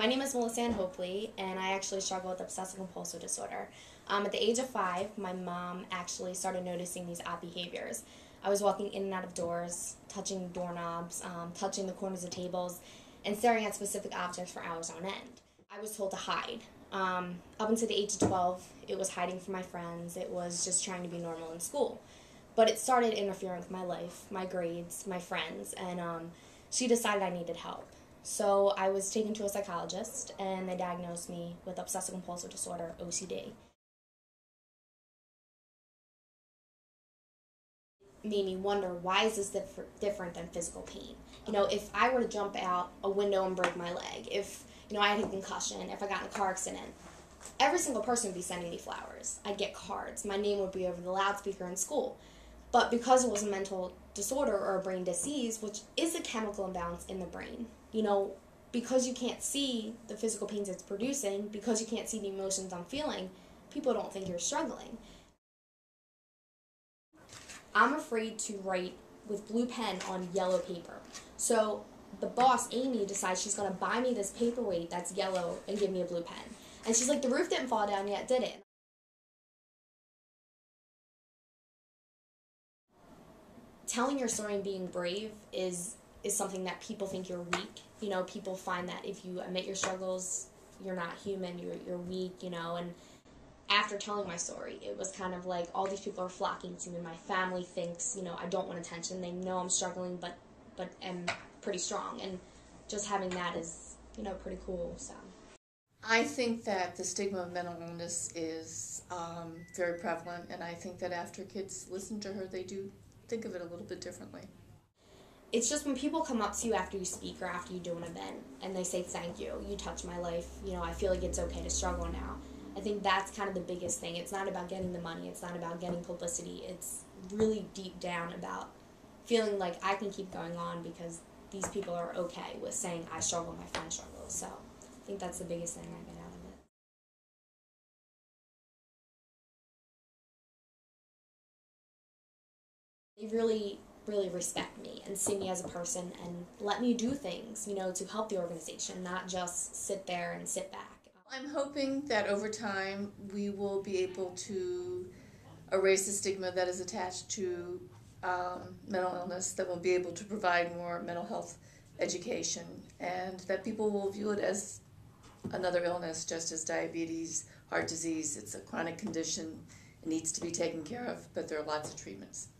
My name is Melissa Ann Hopley, and I actually struggle with obsessive-compulsive disorder. At the age of 5, my mom actually started noticing these odd behaviors. I was walking in and out of doors, touching doorknobs, touching the corners of tables, and staring at specific objects for hours on end. I was told to hide. Up until the age of 12, it was hiding from my friends. It was just trying to be normal in school. But it started interfering with my life, my grades, my friends, and she decided I needed help. So I was taken to a psychologist, and they diagnosed me with obsessive-compulsive disorder, OCD. It made me wonder, why is this different than physical pain? You know, if I were to jump out a window and break my leg, if, I had a concussion, if I got in a car accident, every single person would be sending me flowers. I'd get cards. My name would be over the loudspeaker in school. But because it was a mental disorder or a brain disease, which is a chemical imbalance in the brain, because you can't see the physical pains it's producing, because you can't see the emotions I'm feeling, people don't think you're struggling. I'm afraid to write with blue pen on yellow paper. So the boss, Amy, decides she's going to buy me this paperweight that's yellow and give me a blue pen. And she's like, the roof didn't fall down yet, did it? Telling your story and being brave is something that people think you're weak. People find that if you admit your struggles, you're not human, you're weak, and after telling my story, it was kind of like all these people are flocking to me. My family thinks, I don't want attention. They know I'm struggling, but am pretty strong, and just having that is, pretty cool, so. I think that the stigma of mental illness is very prevalent, and I think that after kids listen to her, they do think of it a little bit differently. It's just when people come up to you after you speak or after you do an event and they say, thank you, you touched my life, I feel like it's okay to struggle now. I think that's kind of the biggest thing. It's not about getting the money, it's not about getting publicity, it's really deep down about feeling like I can keep going on because these people are okay with saying I struggle, my friend struggles. So I think that's the biggest thing I get out of it. They really respect me and see me as a person and let me do things, to help the organization, not just sit there and sit back. I'm hoping that over time we will be able to erase the stigma that is attached to mental illness, that we'll be able to provide more mental health education, and that people will view it as another illness, just as diabetes, heart disease. It's a chronic condition. It needs to be taken care of, but there are lots of treatments.